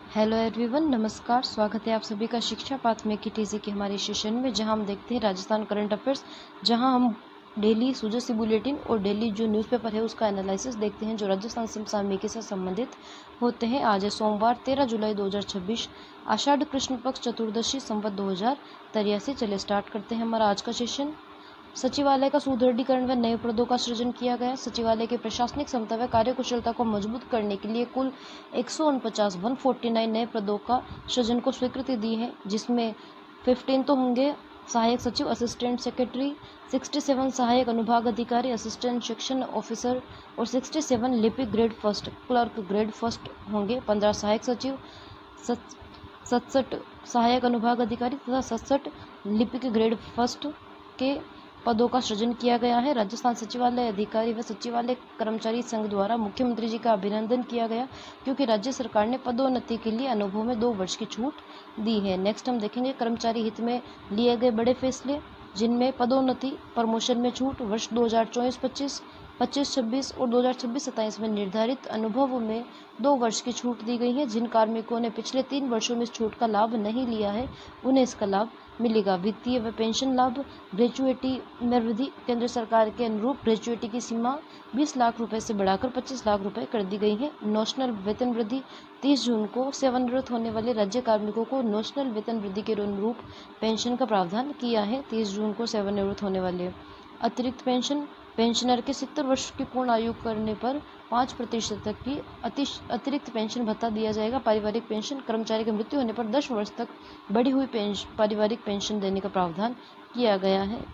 Hello everyone, नमस्कार। स्वागत है आप सभी का शिक्षा पाथ में की टीजी के हमारे सेशन में, जहां हम देखते हैं राजस्थान करंट अफेयर्स, जहां हम डेली सुजसी बुलेटिन और डेली जो न्यूज़पेपर है उसका एनालिसिस देखते हैं जो राजस्थान समसामयिकी से संबंधित होते हैं। आज है सोमवार 13 जुलाई 2026, आषाढ़ कृष्ण पक्ष चतुर्दशी संवत 2083। चले स्टार्ट करते हैं हमारा आज का सेशन। सचिवालय का सुदृढ़ीकरण व नए पदों का सृजन किया गया। सचिवालय की प्रशासनिक क्षमता व कार्यकुशलता को मजबूत करने के लिए कुल 149 नए पदों का सृजन को स्वीकृति दी है, जिसमें 15 तो होंगे सहायक सचिव, असिस्टेंट सेक्रेटरी, 67 सहायक अनुभाग अधिकारी, असिस्टेंट सेक्शन ऑफिसर और 67 लिपिक grade first, clerk grade first होंगे। 15 सहायक सचिव, 67 सहायक अनुभाग अधिकारी तथा 67 लिपिक ग्रेड फर्स्ट के पदों का सृजन किया गया है। राजस्थान सचिवालय अधिकारी व सचिवालय कर्मचारी संघ द्वारा मुख्यमंत्री जी का अभिनंदन किया गया, क्योंकि राज्य सरकार ने पदोन्नति के लिए अनुभव में 2 वर्ष की छूट दी है। नेक्स्ट हम देखेंगे कर्मचारी हित में लिए गए बड़े फैसले, जिनमें पदोन्नति, प्रमोशन में छूट वर्ष 2024-25, 25-26 और 2026-27 में निर्धारित अनुभव में 2 वर्ष की छूट दी गई है। जिन कार्मिकों ने पिछले 3 वर्षों में इस छूट का लाभ नहीं लिया है, उन्हें इसका लाभ मिलेगा। वित्तीय व पेंशन लाभ, ग्रेचुएटी में वृद्धि, केंद्र सरकार के अनुरूप ग्रेचुएटी की सीमा 20 लाख रुपए से बढ़ाकर 25 लाख रुपए कर दी गई है। नोशनल वेतन वृद्धि, 30 जून को सेवानिवृत्त होने वाले राज्य कार्मिकों को नोशनल वेतन वृद्धि के अनुरूप पेंशन का प्रावधान किया है। 30 जून को सेवानिवृत्त होने वाले अतिरिक्त पेंशन, पेंशनर के 70 वर्ष की पूर्ण आयु करने पर 5% तक की अतिरिक्त पेंशन भत्ता दिया जाएगा। पारिवारिक पेंशन, कर्मचारी की मृत्यु होने पर 10 वर्ष तक बढ़ी हुई पारिवारिक पेंशन देने का प्रावधान किया गया है।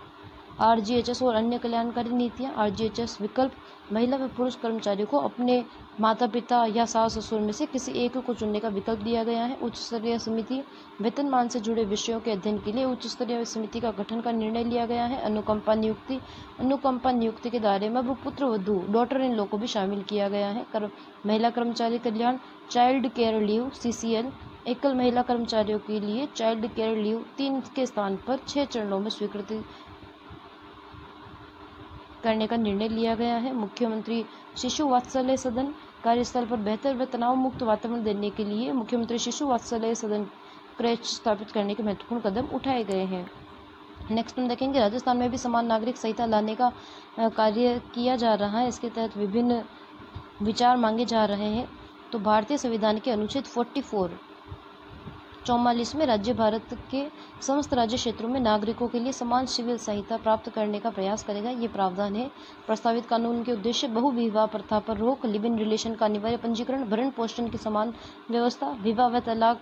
आरजीएचएस और अन्य कल्याणकारी नीतियां। आरजीएचएस विकल्प, महिला व पुरुष कर्मचारियों को अपने माता पिता या सास ससुर में से किसी एक को चुनने का विकल्प दिया गया है। उच्च स्तरीय समिति, वेतनमान से जुड़े विषयों के अध्ययन के लिए उच्च स्तरीय समिति का गठन का निर्णय लिया गया है। अनुकंपा नियुक्ति, अनुकंपा नियुक्ति के दायरे में अब पुत्र वधू, डॉटर इन लॉ को भी शामिल किया गया है। महिला कर्मचारी कल्याण, चाइल्ड केयर लीव CCL, एकल महिला कर्मचारियों के लिए चाइल्ड केयर लीव 3 के स्थान पर 6 चरणों में स्वीकृति करने का निर्णय लिया गया है। मुख्यमंत्री शिशु वात्सल्य सदन, कार्यस्थल पर बेहतर व तनाव मुक्त वातावरण देने के लिए मुख्यमंत्री शिशु वात्सल्य सदन क्रैच स्थापित करने के महत्वपूर्ण कदम उठाए गए हैं। नेक्स्ट हम देखेंगे राजस्थान में भी समान नागरिक संहिता लाने का कार्य किया जा रहा है। इसके तहत विभिन्न विचार मांगे जा रहे हैं। तो भारतीय संविधान के अनुच्छेद 44 में राज्य भारत के समस्त राज्य क्षेत्रों में नागरिकों के लिए समान सिविल संहिता प्राप्त करने का प्रयास करेगा। ये प्रावधान है। प्रस्तावित कानून के उद्देश्य बहुविवाह प्रथा पर रोक, लिव इन रिलेशन का अनिवार्य पंजीकरण, भरण पोषण की समान व्यवस्था, विवाह व तलाक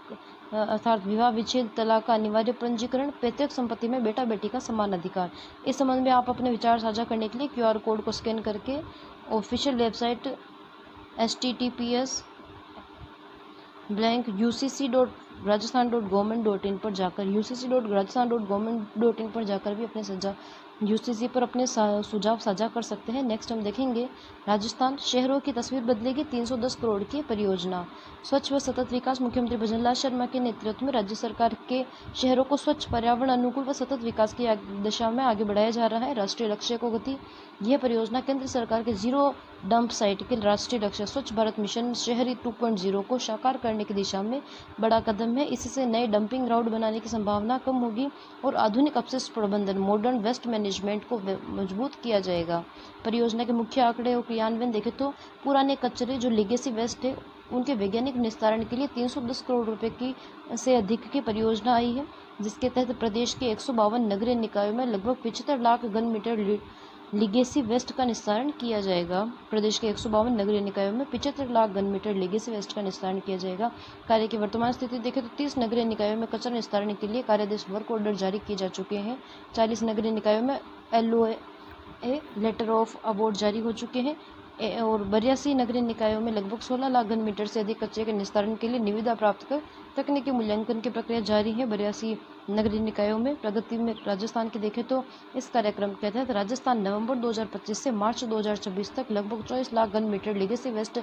अर्थात विवाह विच्छेद तलाक का अनिवार्य पंजीकरण, पैतृक संपत्ति में बेटा बेटी का समान अधिकार। इस संबंध में आप अपने विचार साझा करने के लिए QR कोड को स्कैन करके ऑफिशियल वेबसाइट https://ucc.rajasthan.government.in पर जाकर ucc.rajasthan.government.in पर जाकर भी अपने UCC पर अपने सुझाव साझा कर सकते हैं। नेक्स्ट हम देखेंगे राजस्थान शहरों की तस्वीर बदलेगी, 310 करोड़ की परियोजना। स्वच्छ व सतत विकास, मुख्यमंत्री भजनलाल शर्मा के नेतृत्व में राज्य सरकार के शहरों को स्वच्छ, पर्यावरण अनुकूल व सतत विकास की दिशा में आगे बढ़ाया जा रहा है। राष्ट्रीय लक्ष्य को गति, यह परियोजना केंद्र सरकार के जीरो डंप साइट के राष्ट्रीय लक्ष्य स्वच्छ भारत मिशन शहरी 2.0 को साकार करने की दिशा में बड़ा कदम है। इससे नए डंपिंग ग्राउंड बनाने की संभावना कम होगी और आधुनिक अपशिष्ट प्रबंधन, मॉडर्न वेस्ट मैनेजमेंट को मजबूत किया जाएगा। परियोजना के मुख्य आंकड़े और क्रियान्वयन देखें तो पुराने कचरे जो लीगेसी वेस्ट है उनके वैज्ञानिक निस्तारण के लिए 310 करोड़ रुपए की से अधिक की परियोजना आई है, जिसके तहत प्रदेश के 152 नगरीय निकायों में लगभग 75 लाख घन मीटर लीगेसी वेस्ट का निस्तारण किया जाएगा। प्रदेश के 152 नगरीय निकायों में 75 लाख घन मीटर लीगेसी वेस्ट का निस्तारण किया जाएगा। कार्य की वर्तमान स्थिति देखें तो 30 नगरीय निकायों में कचरा निस्तारण के लिए कार्यादेश वर्क ऑर्डर जारी किए जा चुके हैं। 40 नगरीय निकायों में LOA लेटर ऑफ अवार्ड जारी हो चुके हैं और 82 नगरीय निकायों में लगभग 16 लाख घन मीटर से अधिक कचरे के निस्तारण के लिए निविदा प्राप्त कर तकनीकी मूल्यांकन की प्रक्रिया जारी है। 82 नगरीय निकायों में प्रगति में राजस्थान की देखें तो इस कार्यक्रम के तहत राजस्थान नवंबर 2025 से मार्च 2026 तक लगभग 24 लाख घन मीटर लीगेसी वेस्ट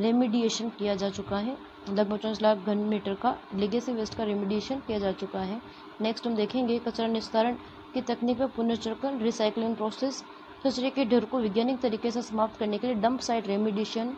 रेमिडिएशन किया जा चुका है। लगभग 24 लाख घन मीटर का लीगेसी वेस्ट का रेमिडिएशन किया जा चुका है। नेक्स्ट हम देखेंगे कचरा निस्तारण की तकनीक व पुनर्चक्रण, रिसाइकलिंग प्रोसेस, कचरे के ढेर को वैज्ञानिक तरीके से समाप्त करने के लिए dump site remediation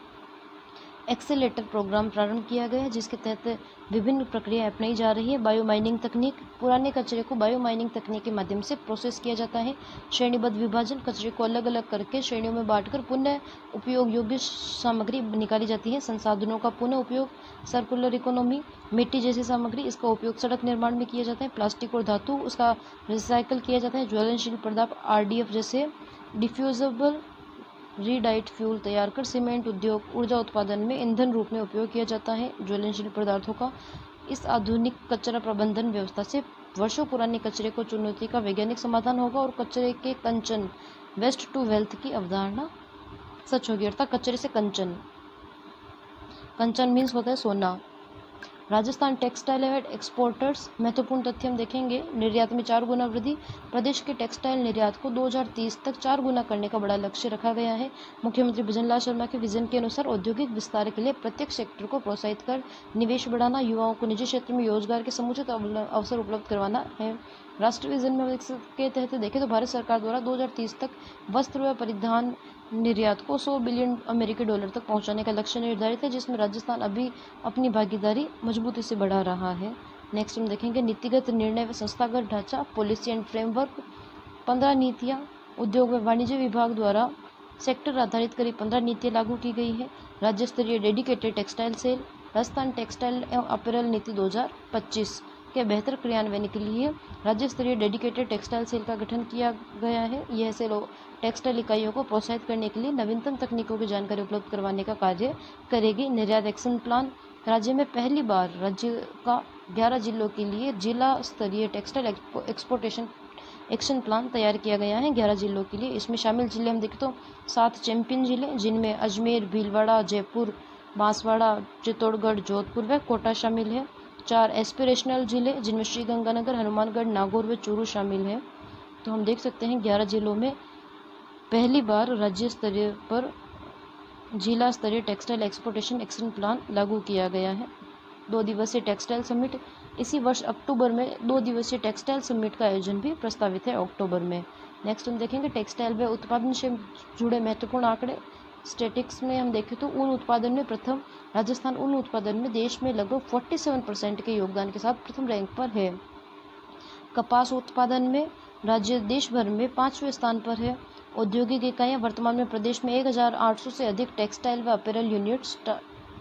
accelerator program प्रारंभ किया गया है, जिसके तहत विभिन्न प्रक्रियाएं अपनाई जा रही है। बायो माइनिंग तकनीक, पुराने कचरे को बायो माइनिंग तकनीक के माध्यम से प्रोसेस किया जाता है। श्रेणीबद्ध विभाजन, कचरे को अलग अलग करके श्रेणियों में बांटकर पुनः उपयोग योग्य सामग्री निकाली जाती है। संसाधनों का पुनः उपयोग, सर्कुलर इकोनॉमी, मिट्टी जैसी सामग्री, इसका उपयोग सड़क निर्माण में किया जाता है। प्लास्टिक और धातु, उसका रिसाइकल किया जाता है। ज्वलनशील पदार्थ RDF जैसे डिफ्यूजेबल रीडाइट फ्यूल तैयार कर सीमेंट उद्योग, ऊर्जा उत्पादन में ईंधन रूप में उपयोग किया जाता है ज्वलनशील पदार्थों का। इस आधुनिक कचरा प्रबंधन व्यवस्था से वर्षों पुराने कचरे को चुनौती का वैज्ञानिक समाधान होगा और कचरे के कंचन, वेस्ट टू वेल्थ की अवधारणा सच होगी। अर्थात कचरे से कंचन, कंचन मीन्स होता है सोना। राजस्थान टेक्सटाइल एवं एक्सपोर्टर्स, महत्वपूर्ण तथ्य हम देखेंगे। निर्यात में 4 गुना वृद्धि, प्रदेश के टेक्सटाइल निर्यात को 2030 तक 4 गुना करने का बड़ा लक्ष्य रखा गया है। मुख्यमंत्री भजनलाल शर्मा के विजन के अनुसार औद्योगिक विस्तार के लिए प्रत्येक सेक्टर को प्रोत्साहित कर निवेश बढ़ाना, युवाओं को निजी क्षेत्र में रोजगार के समुचित अवसर उपलब्ध करवाना है। राष्ट्रीय विजन में के तहत देखें तो भारत सरकार द्वारा 2030 तक वस्त्र व परिधान निर्यात को $100 बिलियन तक पहुंचाने का लक्ष्य निर्धारित है, जिसमें राजस्थान अभी अपनी भागीदारी मजबूती से बढ़ा रहा है। नेक्स्ट हम देखेंगे नीतिगत निर्णय व संस्थागत ढांचा, पॉलिसी एंड फ्रेमवर्क। 15 नीतियाँ उद्योग व वाणिज्य विभाग द्वारा सेक्टर आधारित करीब 15 नीतियाँ लागू की गई है। राज्य स्तरीय dedicated textile cell, Rajasthan textile एवं अपैरल नीति 2025 के बेहतर क्रियान्वयन के लिए राज्य स्तरीय डेडिकेटेड टेक्सटाइल सेल का गठन किया गया है। यह सेल टेक्सटाइल इकाइयों को प्रोत्साहित करने के लिए नवीनतम तकनीकों की जानकारी उपलब्ध करवाने का कार्य करेगी। निर्यात एक्शन प्लान, राज्य में पहली बार राज्य का 11 जिलों के लिए जिला स्तरीय टेक्सटाइल एक्सपोर्टेशन एक्शन प्लान तैयार किया गया है 11 जिलों के लिए। इसमें शामिल जिले हम देखें तो 7 चैंपियन जिले, जिनमें अजमेर, भीलवाड़ा, जयपुर, बांसवाड़ा, चित्तौड़गढ़, जोधपुर व कोटा शामिल है। 4 एस्पिरेशनल जिले, जिनमें श्रीगंगानगर, हनुमानगढ़, नागौर व चूरू शामिल है। तो हम देख सकते हैं 11 जिलों में पहली बार राज्य स्तरीय पर जिला स्तरीय टेक्सटाइल एक्सपोर्टेशन एक्शन प्लान लागू किया गया है। 2 दिवसीय टेक्सटाइल समिट, इसी वर्ष अक्टूबर में 2 दिवसीय टेक्सटाइल समिट का आयोजन भी प्रस्तावित है अक्टूबर में। नेक्स्ट हम देखेंगे टेक्सटाइल व उत्पादन से जुड़े महत्वपूर्ण आंकड़े। स्टैटिक्स में हम देखें तो ऊन उत्पादन में प्रथम, राजस्थान ऊन उत्पादन में देश में लगभग 47% के योगदान के साथ प्रथम रैंक पर है। कपास उत्पादन में राज्य देश भर में 5वें स्थान पर है। औद्योगिक इकाइयाँ, वर्तमान में प्रदेश में 1800 से अधिक टेक्सटाइल व अपैरल यूनिट्स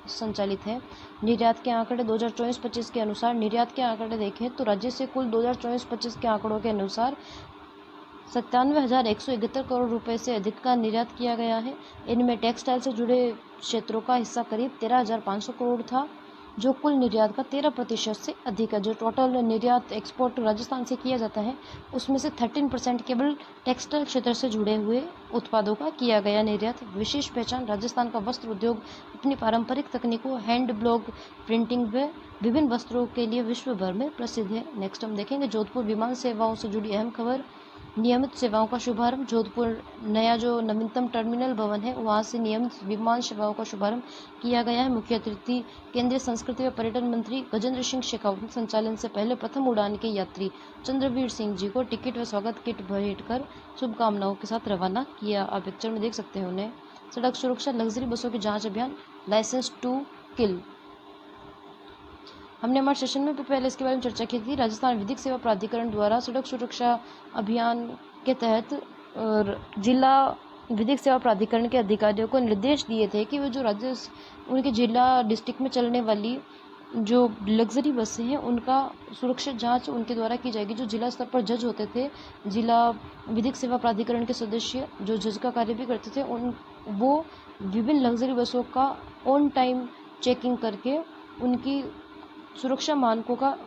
संचालित है। निर्यात के आंकड़े 2024-25 के अनुसार, निर्यात के आंकड़े देखें तो राज्य से कुल 2024-25 के आंकड़ों के अनुसार 97,171 करोड़ रुपए से अधिक का निर्यात किया गया है। इनमें टेक्सटाइल से जुड़े क्षेत्रों का हिस्सा करीब 13,500 करोड़ था, जो कुल निर्यात का 13% से अधिक है। जो टोटल निर्यात एक्सपोर्ट राजस्थान से किया जाता है, उसमें से 13% केवल टेक्सटाइल क्षेत्र से जुड़े हुए उत्पादों का किया गया निर्यात। विशेष पहचान, राजस्थान का वस्त्र उद्योग अपनी पारंपरिक तकनीकों, हैंड ब्लॉक प्रिंटिंग व विभिन्न वस्त्रों के लिए विश्व भर में प्रसिद्ध है। नेक्स्ट हम देखेंगे जोधपुर विमान सेवाओं से जुड़ी अहम खबर। नियमित सेवाओं का शुभारंभ, जोधपुर नया जो नवीनतम टर्मिनल भवन है, वहां से नियमित विमान सेवाओं का शुभारंभ किया गया है। मुख्य अतिथि केंद्रीय संस्कृति व पर्यटन मंत्री गजेंद्र सिंह शेखावत ने संचालन से पहले प्रथम उड़ान के यात्री चंद्रवीर सिंह जी को टिकट व स्वागत किट भेंट कर शुभकामनाओं के साथ रवाना किया। आप पिक्चर में देख सकते हैं उन्हें। सड़क सुरक्षा, लग्जरी बसों की जाँच अभियान, लाइसेंस टू किल। हमने हमारे सेशन में भी पहले इसके बारे में चर्चा की थी। राजस्थान विधिक सेवा प्राधिकरण द्वारा सड़क सुरक्षा अभियान के तहत जिला विधिक सेवा प्राधिकरण के अधिकारियों को निर्देश दिए थे कि वो जो उनके जिला डिस्ट्रिक्ट में चलने वाली जो लग्जरी बसें हैं, उनका सुरक्षित जांच उनके द्वारा की जाएगी। जो जिला स्तर पर जज होते थे, जिला विधिक सेवा प्राधिकरण के सदस्य जो जज का कार्य भी करते थे, वो विभिन्न लग्जरी बसों का ऑन टाइम चेकिंग करके उनकी सुरक्षा मानकों का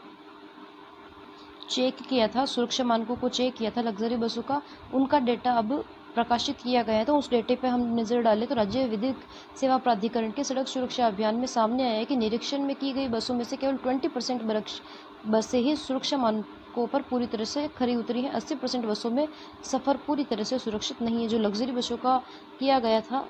चेक किया था, सुरक्षा मानकों को चेक किया था लग्जरी बसों का। उनका डेटा अब प्रकाशित किया गया है। तो उस डेटे पे हम नज़र डालें तो राज्य विधिक सेवा प्राधिकरण के सड़क सुरक्षा अभियान में सामने आया है कि निरीक्षण में की गई बसों में से केवल 20% बसें ही सुरक्षा मानकों पर पूरी तरह से खरी उतरी हैं। 80% बसों में सफ़र पूरी तरह से सुरक्षित नहीं है। जो लग्जरी बसों का किया गया था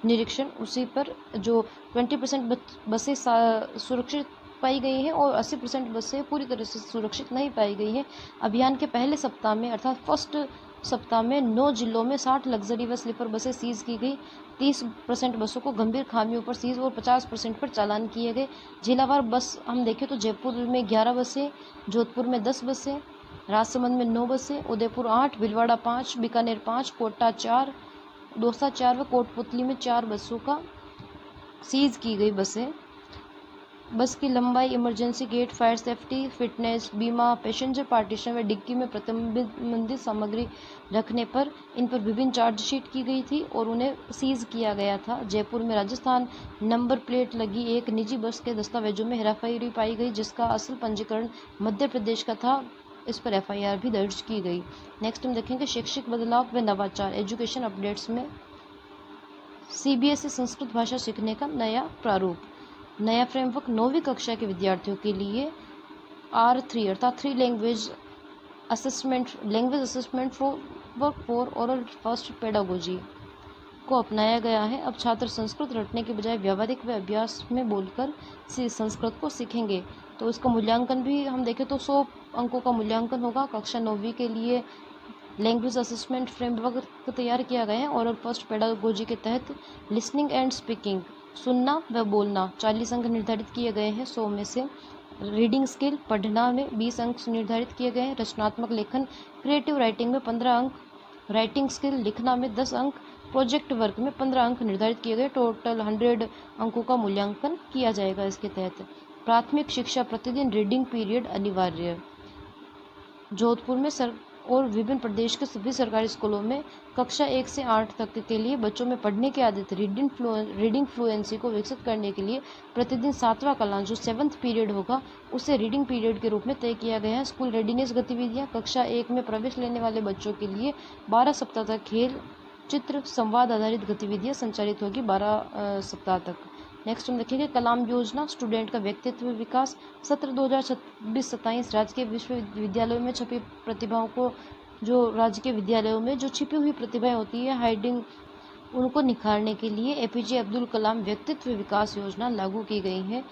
निरीक्षण, उसी पर जो 20% बसें सुरक्षित पाई गई हैं और 80% बसें पूरी तरह से सुरक्षित नहीं पाई गई हैं। अभियान के पहले सप्ताह में, अर्थात फर्स्ट सप्ताह में 9 जिलों में 60 लग्जरी व स्लीपर बसें सीज की गई। 30% बसों को गंभीर खामियों पर सीज और 50% पर चालान किए गए। जिलावार बस हम देखें तो जयपुर में 11 बसें, जोधपुर में 10 बसें, राजसमंद में 9 बसें, उदयपुर 8, भीलवाड़ा 5, बीकानेर 5, कोटा 4, दौसा 4 व कोटपुतली में 4 बसों का सीज की गई बसें। बस की लंबाई, emergency gate, fire safety, fitness, बीमा, पैसेंजर पार्टीशन व डिग्गी में प्रतिबंधित सामग्री रखने पर इन पर विभिन्न चार्जशीट की गई थी और उन्हें सीज किया गया था। जयपुर में राजस्थान नंबर प्लेट लगी एक निजी बस के दस्तावेजों में हेराफेरी पाई गई, जिसका असल पंजीकरण मध्य प्रदेश का था। इस पर FIR भी दर्ज की गई। नेक्स्ट हम देखेंगे शैक्षिक बदलाव व नवाचार। एजुकेशन अपडेट्स में CBSE संस्कृत भाषा सीखने का नया प्रारूप। नया फ्रेमवर्क 9वीं कक्षा के विद्यार्थियों के लिए R3 अर्थात 3 language assessment for oral first pedagogy को अपनाया गया है। अब छात्र संस्कृत रटने के बजाय व्यावहारिक व अभ्यास में बोलकर संस्कृत को सीखेंगे। तो इसका मूल्यांकन भी हम देखें तो 100 अंकों का मूल्यांकन होगा। कक्षा 9वीं के लिए लैंग्वेज असेसमेंट फ्रेमवर्क तैयार किया गया है और फर्स्ट पेडागोजी के तहत लिसनिंग एंड स्पीकिंग सुनना व बोलना 40 अंक निर्धारित किए गए हैं 100 में से। रीडिंग स्किल पढ़ना में 20 अंक निर्धारित किए गए हैं। रचनात्मक लेखन क्रिएटिव राइटिंग में 15 अंक, राइटिंग स्किल लिखना में 10 अंक, प्रोजेक्ट वर्क में 15 अंक निर्धारित किए गए। टोटल 100 अंकों का मूल्यांकन किया जाएगा इसके तहत। प्राथमिक शिक्षा प्रतिदिन रीडिंग पीरियड अनिवार्य। जोधपुर में और विभिन्न प्रदेश के सभी सरकारी स्कूलों में कक्षा 1 से 8 तक के लिए बच्चों में पढ़ने की आदत रीडिंग फ्लुएंसी को विकसित करने के लिए प्रतिदिन 7वां कलान जो 7th पीरियड होगा उसे रीडिंग पीरियड के रूप में तय किया गया है। स्कूल रेडीनेस गतिविधियां कक्षा 1 में प्रवेश लेने वाले बच्चों के लिए 12 सप्ताह तक खेल, चित्र, संवाद आधारित गतिविधियां संचालित होगी 12 सप्ताह तक। नेक्स्ट हम देखेंगे कलाम योजना स्टूडेंट का व्यक्तित्व विकास। सत्र 2026-27 राजकीय विश्वविद्यालयों में छपी प्रतिभाओं को जो राजकीय विद्यालयों में जो छिपी हुई प्रतिभाएं होती है हाइडिंग उनको निखारने के लिए APJ अब्दुल कलाम व्यक्तित्व विकास योजना लागू की गई है।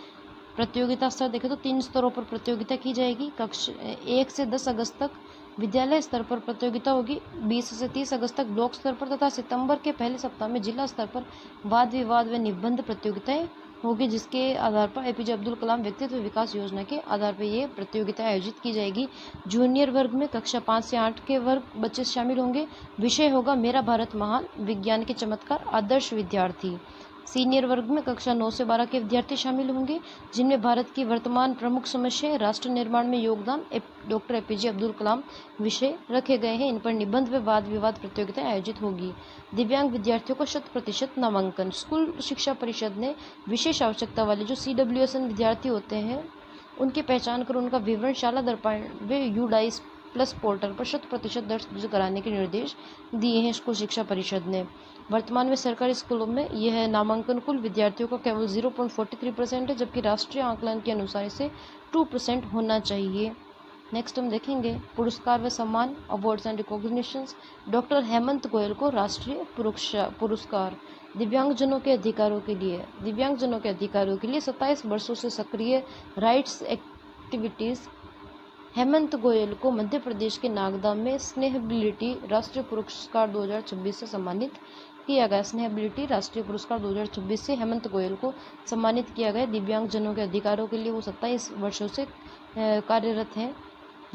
प्रतियोगिता स्तर देखें तो 3 स्तरों पर प्रतियोगिता की जाएगी। कक्षा 1 से 10 अगस्त तक विद्यालय स्तर पर प्रतियोगिता होगी, 20 से 30 अगस्त तक ब्लॉक स्तर पर तथा सितंबर के पहले सप्ताह में जिला स्तर पर वाद विवाद व निबंध प्रतियोगिताएं होगी, जिसके आधार पर APJ अब्दुल कलाम व्यक्तित्व विकास योजना के आधार पर ये प्रतियोगिता आयोजित की जाएगी। जूनियर वर्ग में कक्षा 5 से 8 के वर्ग बच्चे शामिल होंगे। विषय होगा मेरा भारत महान, विज्ञान के चमत्कार, आदर्श विद्यार्थी। सीनियर वर्ग में कक्षा 9 से 12 के विद्यार्थी शामिल होंगे, जिनमें भारत की वर्तमान प्रमुख समस्याएं, राष्ट्र निर्माण में योगदान, डॉक्टर APJ अब्दुल कलाम विषय रखे गए हैं। इन पर निबंध व वाद विवाद प्रतियोगिताएं आयोजित होगी। दिव्यांग विद्यार्थियों को 100% नामांकन। स्कूल शिक्षा परिषद ने विशेष आवश्यकता वाले जो CWSN विद्यार्थी होते हैं उनकी पहचान कर उनका विवरण शाला दर्पण व UDAIS प्लस पोर्टल पर 100% दर्ज कराने के निर्देश दिए हैं स्कूल शिक्षा परिषद ने। वर्तमान में सरकारी स्कूलों में यह नामांकन कुल विद्यार्थियों का केवल 0.43% है, जबकि राष्ट्रीय आकलन के अनुसार इसे 2% होना चाहिए। नेक्स्ट हम देखेंगे पुरस्कार व सम्मान, awards and recognitions. Doctor Hemant Goyal को राष्ट्रीय पुरस्कार। दिव्यांगजनों के अधिकारों के लिए 27 वर्षों से सक्रिय राइट्स एक्टिविटीज़ हेमंत गोयल को मध्य प्रदेश के नागदा में स्नेहबिलिटी राष्ट्रीय पुरस्कार 2026 से सम्मानित किया गया। स्नेहबिलिटी राष्ट्रीय पुरस्कार 2026 से हेमंत गोयल को सम्मानित किया गया। दिव्यांगजनों के अधिकारों के लिए वो 27 वर्षों से कार्यरत हैं।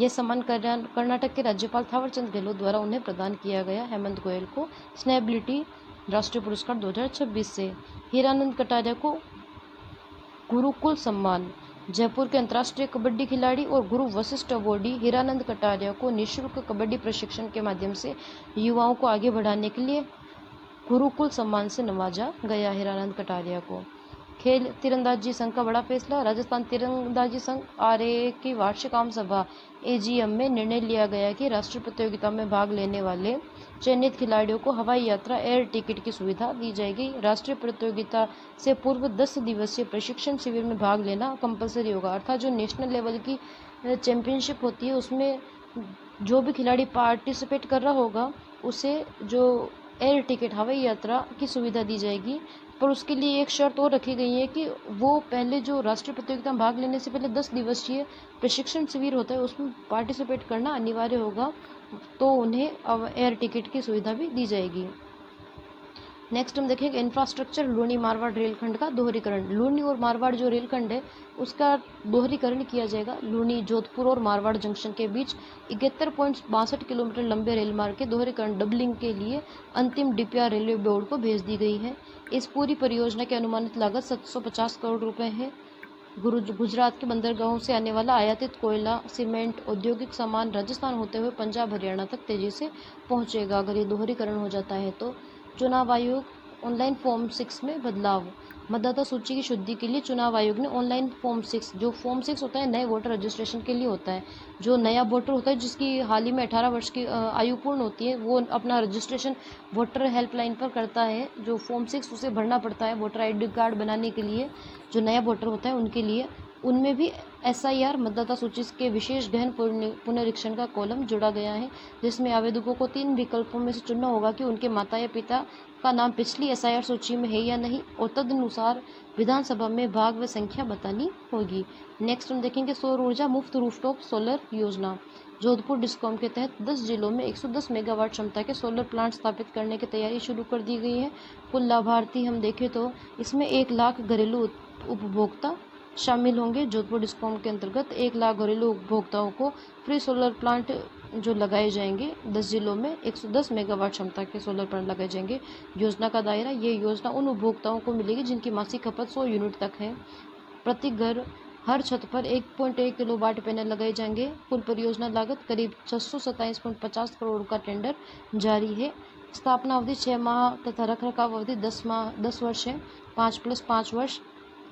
यह सम्मान कर्नाटक के राज्यपाल थावरचंद गहलोत द्वारा उन्हें प्रदान किया गया। हेमंत गोयल को स्नेहबिलिटी राष्ट्रीय पुरस्कार 2026 से। हीरानंद कटारिया को गुरुकुल सम्मान। जयपुर के अंतर्राष्ट्रीय कबड्डी खिलाड़ी और गुरु वशिष्ठ अवॉर्डी हीरानंद कटारिया को निःशुल्क कबड्डी प्रशिक्षण के माध्यम से युवाओं को आगे बढ़ाने के लिए गुरुकुल सम्मान से नवाजा गया। हीरानंद कटारिया को खेल तीरंदाजी संघ का बड़ा फैसला। राजस्थान तीरंदाजी संघ RA की वार्षिक आम सभा AGM में निर्णय लिया गया कि राष्ट्रीय प्रतियोगिता में भाग लेने वाले चयनित खिलाड़ियों को हवाई यात्रा एयर टिकट की सुविधा दी जाएगी। राष्ट्रीय प्रतियोगिता से पूर्व 10 दिवसीय प्रशिक्षण शिविर में भाग लेना कंपलसरी होगा, अर्थात जो नेशनल लेवल की चैंपियनशिप होती है उसमें जो भी खिलाड़ी पार्टिसिपेट कर रहा होगा उसे जो एयर टिकट हवाई यात्रा की सुविधा दी जाएगी। पर उसके लिए एक शर्त और रखी गई है कि वो पहले जो राष्ट्रीय प्रतियोगिता में भाग लेने से पहले 10 दिवसीय प्रशिक्षण शिविर होता है उसमें पार्टिसिपेट करना अनिवार्य होगा तो उन्हें अब एयर टिकट की सुविधा भी दी जाएगी। नेक्स्ट हम देखेंगे इंफ्रास्ट्रक्चर लूनी मारवाड़ रेलखंड का दोहरीकरण। लूनी और मारवाड़ जो रेलखंड है उसका दोहरीकरण किया जाएगा। लूनी जोधपुर और मारवाड़ जंक्शन के बीच 71.62 किलोमीटर लंबे रेल मार्ग के दोहरीकरण डबलिंग के लिए अंतिम डीपीआर रेलवे बोर्ड को भेज दी गई है। इस पूरी परियोजना की अनुमानित लागत 750 करोड़ रुपए है। गुजरात के बंदरगाहों से आने वाला आयातित कोयला, सीमेंट, औद्योगिक सामान राजस्थान होते हुए पंजाब हरियाणा तक तेजी से पहुंचेगा अगर ये दोहरीकरण हो जाता है तो। चुनाव आयोग ऑनलाइन फॉर्म 6 में बदलाव। मतदाता सूची की शुद्धि के लिए चुनाव आयोग ने ऑनलाइन फॉर्म 6, जो फॉर्म 6 होता है नए वोटर रजिस्ट्रेशन के लिए होता है। जो नया वोटर होता है जिसकी हाल ही में 18 वर्ष की आयु पूर्ण होती है वो अपना रजिस्ट्रेशन वोटर हेल्पलाइन पर करता है। जो फॉर्म 6 उसे भरना पड़ता है वोटर ID कार्ड बनाने के लिए, जो नया वोटर होता है उनके लिए। उनमें भी SIR मतदाता सूची के विशेष गहन पुनरीक्षण का कॉलम जोड़ा गया है, जिसमें आवेदकों को 3 विकल्पों में से चुनना होगा कि उनके माता या पिता का नाम पिछली SIR सूची में है या नहीं, और तदनुसार विधानसभा में भाग व संख्या बतानी होगी। नेक्स्ट हम देखेंगे सौर ऊर्जा मुफ्त रूफटॉप सोलर योजना। जोधपुर डिस्कॉम के तहत 10 जिलों में 110 मेगावाट क्षमता के सोलर प्लांट स्थापित करने की तैयारी शुरू कर दी गई है। कुल लाभार्थी हम देखें तो इसमें 1 लाख घरेलू उपभोक्ता शामिल होंगे। जोधपुर डिस्कॉम के अंतर्गत 1 लाख घरेलू उपभोक्ताओं को फ्री सोलर प्लांट जो लगाए जाएंगे 10 जिलों में 110 मेगावाट क्षमता के सोलर प्लांट लगाए जाएंगे। योजना का दायरा, ये योजना उन उपभोक्ताओं को मिलेगी जिनकी मासिक खपत 100 यूनिट तक है। प्रति घर हर छत पर 1.1 किलोवाट पैनल लगाए जाएंगे। कुल परियोजना लागत करीब 627.50 करोड़ का टेंडर जारी है। स्थापना अवधि 6 माह तथा रखरखाव अवधि 10 वर्ष है, 5+5 वर्ष।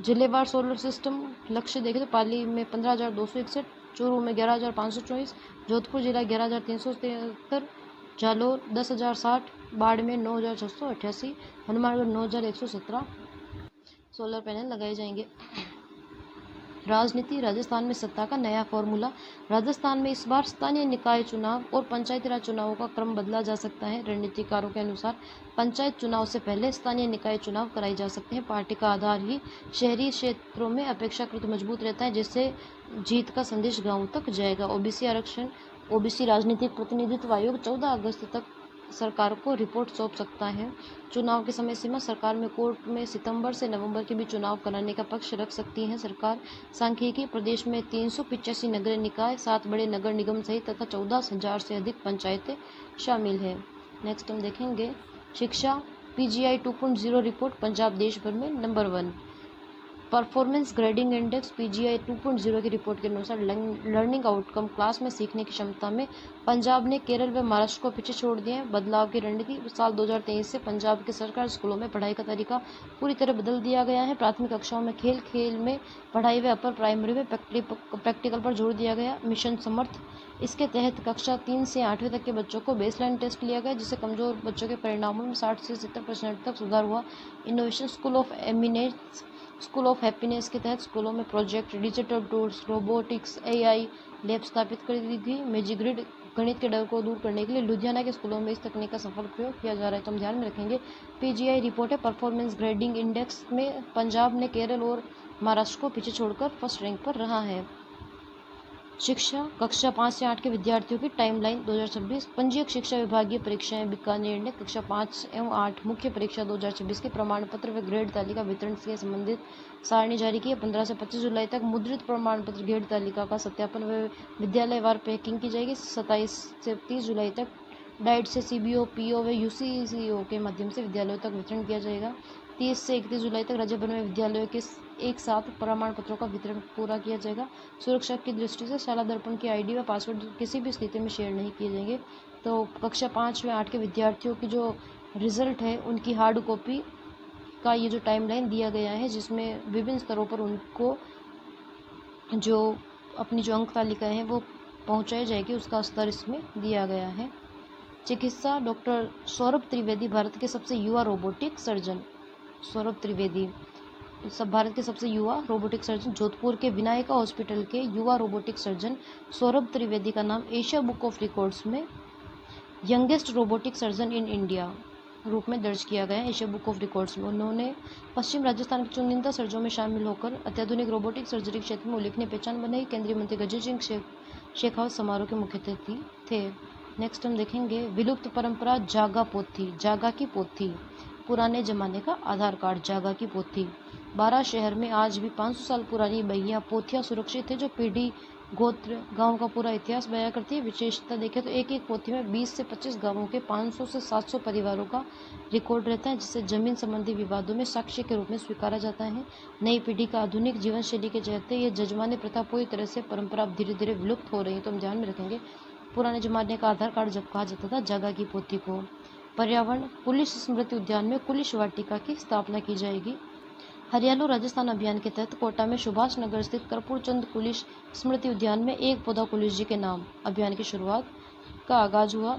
जिलेवार सोलर सिस्टम लक्ष्य देखें तो पाली में 15,261, चूरू में 11,524, जोधपुर जिला 11,373, जालोर 10,060, बाड़मेर 9,688, हनुमानगढ़ 9,117 सोलर पैनल लगाए जाएंगे। राजनीति, राजस्थान में सत्ता का नया फॉर्मूला। राजस्थान में इस बार स्थानीय निकाय चुनाव और पंचायती राज चुनावों का क्रम बदला जा सकता है। रणनीतिकारों के अनुसार पंचायत चुनाव से पहले स्थानीय निकाय चुनाव कराए जा सकते हैं। पार्टी का आधार ही शहरी क्षेत्रों में अपेक्षाकृत मजबूत रहता है, जिससे जीत का संदेश गाँव तक जाएगा। OBC आरक्षण। OBC राजनीतिक प्रतिनिधित्व आयोग 14 अगस्त तक सरकार को रिपोर्ट सौंप सकता है। चुनाव की समय सीमा। सरकार में कोर्ट में सितंबर से नवंबर के बीच चुनाव कराने का पक्ष रख सकती है सरकार। सांख्यिकी। प्रदेश में 385 नगर निकाय, 7 बड़े नगर निगम सहित तथा 14,000 से अधिक पंचायतें शामिल है। नेक्स्ट हम देखेंगे शिक्षा। PGI 2.0 रिपोर्ट पंजाब देश भर में number 1। Performance grading index PGI 2.0 की रिपोर्ट के अनुसार लर्निंग आउटकम क्लास में सीखने की क्षमता में पंजाब ने केरल व महाराष्ट्र को पीछे छोड़ दिया है। बदलाव की रणनीति। साल 2023 से पंजाब के सरकारी स्कूलों में पढ़ाई का तरीका पूरी तरह बदल दिया गया है। प्राथमिक कक्षाओं में खेल में पढ़ाई व अपर प्राइमरी में प्रैक्टिकल पर जोर दिया गया। मिशन समर्थ। इसके तहत कक्षा 3 से 8वीं तक के बच्चों को बेसलाइन टेस्ट लिया गया, जिससे कमजोर बच्चों के परिणामों में 60 से 70% तक सुधार हुआ। इनोवेशन। स्कूल ऑफ हैप्पीनेस के तहत स्कूलों में project, digital tools, robotics, AI lab स्थापित कर दी गई। Magic grid. गणित के डर को दूर करने के लिए लुधियाना के स्कूलों में इस तकनीक का सफल प्रयोग किया जा रहा है, तो हम ध्यान में रखेंगे। PGI रिपोर्ट है परफॉर्मेंस ग्रेडिंग इंडेक्स में पंजाब ने केरल और महाराष्ट्र को पीछे छोड़कर फर्स्ट रैंक पर रहा है। शिक्षा। कक्षा 5 से 8 के विद्यार्थियों की टाइमलाइन 2026। पंजीयक शिक्षा विभागीय परीक्षाएं बीकानेर ने कक्षा 5 एवं 8 मुख्य परीक्षा 2026 के प्रमाण पत्र व ग्रेड तालिका वितरण से संबंधित सारणी जारी की है। 15 से 25 जुलाई तक मुद्रित प्रमाण पत्र ग्रेड तालिका का सत्यापन व विद्यालयवार पैकिंग की जाएगी। 27 से 30 जुलाई तक डाइट से CBO, PO व UCCO के माध्यम से विद्यालयों तक वितरण किया जाएगा। 30 से 31 जुलाई तक राज्य भर में विद्यालयों के एक साथ प्रमाण पत्रों का वितरण पूरा किया जाएगा। सुरक्षा की दृष्टि से शाला दर्पण की ID व पासवर्ड किसी भी स्थिति में शेयर नहीं किए जाएंगे। तो कक्षा 5 व 8 के विद्यार्थियों की जो रिजल्ट है उनकी हार्ड कॉपी का ये जो टाइमलाइन दिया गया है, जिसमें विभिन्न स्तरों पर उनको जो अपनी जो अंक तालिका है वो पहुँचाई जाएगी, उसका स्तर इसमें दिया गया है। चिकित्सा। डॉक्टर सौरभ त्रिवेदी भारत के सबसे युवा रोबोटिक सर्जन। सौरभ त्रिवेदी सब भारत के सबसे युवा रोबोटिक सर्जन। जोधपुर के विनायका हॉस्पिटल के युवा रोबोटिक सर्जन सौरभ त्रिवेदी का नाम एशिया बुक ऑफ रिकॉर्ड्स में youngest robotic surgeon in India रूप में दर्ज किया गया है। एशिया बुक ऑफ रिकॉर्ड्स में उन्होंने पश्चिम राजस्थान के चुनिंदा सर्जनों में शामिल होकर अत्याधुनिक रोबोटिक सर्जरी क्षेत्र में उल्लेखनीय पहचान बनाई। केंद्रीय मंत्री गजेंद्र सिंह शेखावत समारोह के मुख्य अतिथि थे। नेक्स्ट हम देखेंगे विलुप्त परंपरा जागा पोथी। जागा की पोथी पुराने जमाने का आधार कार्ड। जागा की पोथी 12 शहर में आज भी 500 साल पुरानी बहिया पोथियाँ सुरक्षित है, जो पीढ़ी गोत्र गांव का पूरा इतिहास बयां करती है। विशेषता देखें तो एक एक पोथी में 20 से 25 गांवों के 500 से 700 परिवारों का रिकॉर्ड रहता है, जिसे जमीन संबंधी विवादों में साक्ष्य के रूप में स्वीकारा जाता है। नई पीढ़ी का आधुनिक जीवन शैली के चलते ये जजमानी प्रथा पूरी तरह से परंपरा अब धीरे धीरे विलुप्त हो रही है, तो हम ध्यान में रखेंगे। पुराने जमाने का आधार कार्ड जब कहा जाता था जागा की पोथी को। पर्यावरण कुलिश स्मृति उद्यान में कुलिश वाटिका की स्थापना की जाएगी। हरियालो राजस्थान अभियान के तहत कोटा में सुभाष नगर स्थित कर्पूर चंद कुलिश स्मृति उद्यान में एक पौधा कुलिश जी के नाम अभियान की शुरुआत का आगाज हुआ।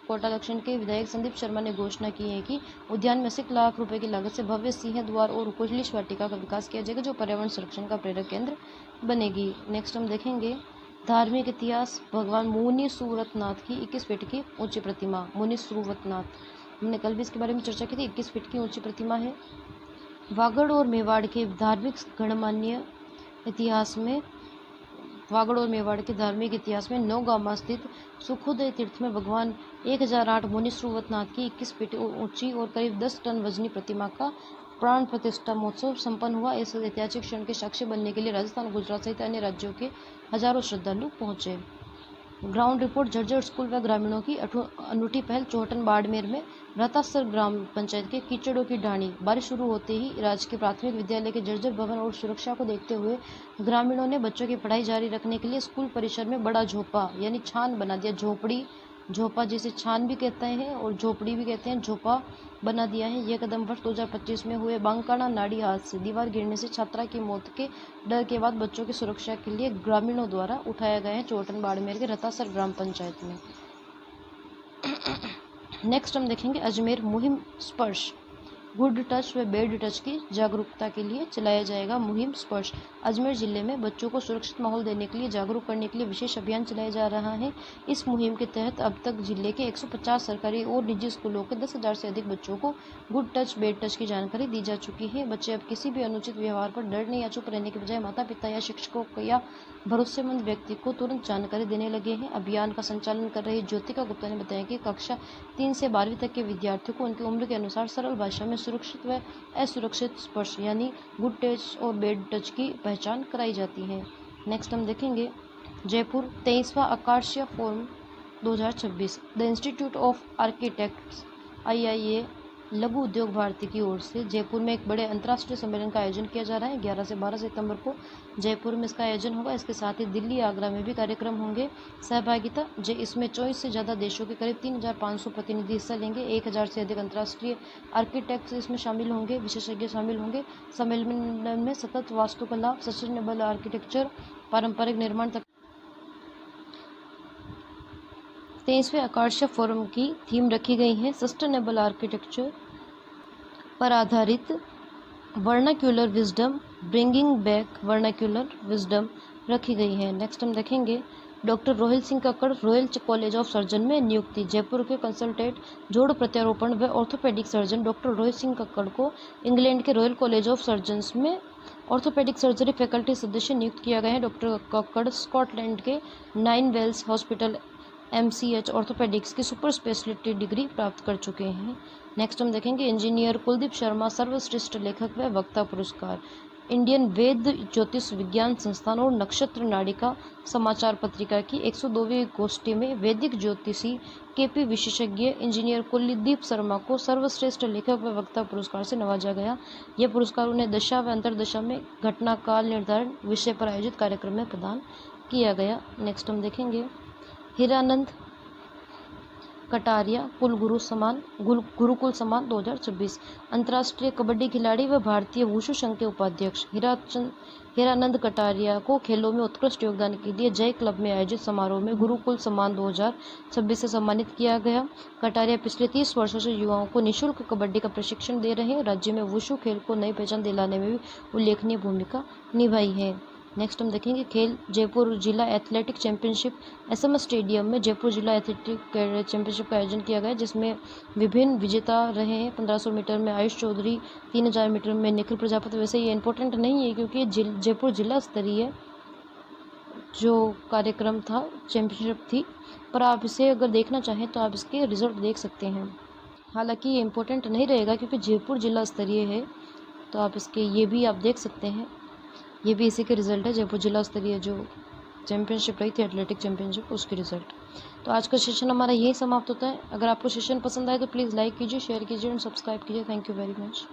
कोटा दक्षिण के विधायक संदीप शर्मा ने घोषणा की है कि उद्यान में 80 लाख रुपए की लागत से भव्य सिंह द्वार और कुलिश वाटिका का विकास किया जाएगा, जो पर्यावरण संरक्षण का प्रेरक केंद्र बनेगी। नेक्स्ट हम देखेंगे धार्मिक इतिहास। भगवान मुनि सुव्रतनाथ की 21 फीट की ऊंची प्रतिमा। मुनि सुव्रतनाथ, हमने कल भी इसके बारे में चर्चा की थी। 21 फीट की ऊंची प्रतिमा है। वागड़ और मेवाड़ के धार्मिक गणमान्य इतिहास में वागड़ और मेवाड़ के धार्मिक इतिहास में नौगामा स्थित सुखोदय तीर्थ में भगवान 1008 मुनि सुव्रतनाथ की 21 फीट ऊंची और करीब 10 टन वजनी प्रतिमा का प्राण प्रतिष्ठा महोत्सव संपन्न हुआ। इस ऐतिहासिक क्षण के साक्षी बनने के लिए राजस्थान, गुजरात सहित अन्य राज्यों के हजारों श्रद्धालु पहुंचे। Ground report. झज्जर स्कूल व ग्रामीणों की अनूठी पहल। चौहटन बाड़मेर में रतासर ग्राम पंचायत के कीचड़ों की ढाणी। बारिश शुरू होते ही राजकीय प्राथमिक विद्यालय के जर्जर भवन और सुरक्षा को देखते हुए ग्रामीणों ने बच्चों की पढ़ाई जारी रखने के लिए स्कूल परिसर में बड़ा झोपा यानी छान बना दिया। झोपड़ी, झोपा जिसे छान भी कहते हैं और झोपड़ी भी कहते हैं, झोपा बना दिया है। यह कदम वर्ष 2025 में हुए बांकाड़ा नाड़ी हादसे से दीवार गिरने से छात्रा की मौत के डर के बाद बच्चों की सुरक्षा के लिए ग्रामीणों द्वारा उठाया गया है, चौहटन बाड़मेर के रतासर ग्राम पंचायत में। नेक्स्ट हम देखेंगे अजमेर मुहिम स्पर्श। गुड टच व बैड टच की जागरूकता के लिए चलाया जाएगा मुहिम स्पर्श। अजमेर जिले में बच्चों को सुरक्षित माहौल देने के लिए जागरूक करने के लिए विशेष अभियान चलाया जा रहा है। इस मुहिम के तहत अब तक जिले के 150 सरकारी और निजी स्कूलों के 10,000 से अधिक बच्चों को गुड टच बैड टच की जानकारी दी जा चुकी है। बच्चे अब किसी भी अनुचित व्यवहार पर डरने या चुप रहने के बजाय माता पिता या शिक्षकों या भरोसेमंद व्यक्ति को तुरंत जानकारी देने लगे हैं। अभियान का संचालन कर रही ज्योतिका गुप्ता ने बताया कि कक्षा 3 से 12वीं तक के विद्यार्थियों को उनकी उम्र के अनुसार सरल भाषा में सुरक्षित व असुरक्षित स्पर्श यानी गुड टच और बैड टच की पहचान कराई जाती है। नेक्स्ट हम देखेंगे जयपुर 23वां आकाशीय forum 2026। The institute of architects IIA लघु उद्योग भारती की ओर से जयपुर में एक बड़े अंतर्राष्ट्रीय सम्मेलन का आयोजन किया जा रहा है। 11 से 12 सितंबर को जयपुर में इसका आयोजन होगा। इसके साथ ही दिल्ली, आगरा में भी कार्यक्रम होंगे। सहभागिता इसमें 24 से ज़्यादा देशों के करीब 3,500 प्रतिनिधि हिस्सा लेंगे। 1,000 से अधिक अंतर्राष्ट्रीय आर्किटेक्ट्स इसमें शामिल होंगे, विशेषज्ञ शामिल होंगे। सम्मेलन में सतत वास्तुकला, सस्टेनेबल आर्किटेक्चर, पारंपरिक निर्माण तक 23वें आकाशीय फोरम की थीम रखी गई है सस्टेनेबल आर्किटेक्चर पर आधारित vernacular wisdom, bringing back vernacular wisdom रखी गई है। नेक्स्ट हम देखेंगे doctor Rohail Singh Kakkar royal college of surgeon में नियुक्ति। जयपुर के कंसल्टेंट जोड़ प्रत्यारोपण व orthopaedic surgeon doctor Rohit Singh Kakkar को इंग्लैंड के रॉयल कॉलेज ऑफ सर्जन्स में ऑर्थोपेडिक सर्जरी फैकल्टी सदस्य नियुक्त किया गया है। डॉक्टर कक्कड़ स्कॉटलैंड के 9 वेल्स हॉस्पिटल MCH ऑर्थोपेडिक्स की सुपर स्पेशलिटी डिग्री प्राप्त कर चुके हैं। नेक्स्ट हम देखेंगे इंजीनियर कुलदीप शर्मा सर्वश्रेष्ठ लेखक व वक्ता पुरस्कार। इंडियन वेद ज्योतिष विज्ञान संस्थान और नक्षत्र नाड़िका समाचार पत्रिका की 102वीं गोष्ठी में वैदिक ज्योतिषी KP विशेषज्ञ इंजीनियर कुलदीप शर्मा को सर्वश्रेष्ठ लेखक व वक्ता पुरस्कार से नवाजा गया। यह पुरस्कार उन्हें दशा व अंतरदशा में घटना काल निर्धारण विषय पर आयोजित कार्यक्रम में प्रदान किया गया। नेक्स्ट हम देखेंगे हीरानंद कटारिया गुरुकुल सम्मान 2026। अंतर्राष्ट्रीय कबड्डी खिलाड़ी व भारतीय वुशु संघ के उपाध्यक्ष हीरानंद कटारिया को खेलों में उत्कृष्ट योगदान के लिए जय क्लब में आयोजित समारोह में गुरुकुल सम्मान 2026 से सम्मानित किया गया। कटारिया पिछले 30 वर्षों से युवाओं को निःशुल्क कबड्डी का प्रशिक्षण दे रहे हैं। राज्य में वुशु खेल को नई पहचान दिलाने में भी उल्लेखनीय भूमिका निभाई है। नेक्स्ट हम देखेंगे खेल जयपुर जिला एथलेटिक चैंपियनशिप SMS स्टेडियम में जयपुर जिला एथलेटिक चैंपियनशिप का आयोजन किया गया, जिसमें विभिन्न विजेता रहे हैं। 1500 मीटर में आयुष चौधरी, 3000 मीटर में निखिल प्रजापति। वैसे ये इंपॉर्टेंट नहीं है क्योंकि जयपुर जिला स्तरीय जो कार्यक्रम था, चैम्पियनशिप थी, पर आप इसे अगर देखना चाहें तो आप इसके रिज़ल्ट देख सकते हैं। हालाँकि ये इम्पोर्टेंट नहीं रहेगा क्योंकि जयपुर जिला स्तरीय है, तो आप इसके ये भी आप देख सकते हैं। ये भी इसी के रिज़ल्ट है, जयपुर जिला स्तरीय जो चैम्पियनशिप रही थी, एथलेटिक चैम्पियनशिप, उसके रिज़ल्ट। तो आज का सेशन हमारा यही समाप्त होता है। अगर आपको सेशन पसंद आए तो प्लीज़ लाइक कीजिए, शेयर कीजिए एंड सब्सक्राइब कीजिए। Thank you very much.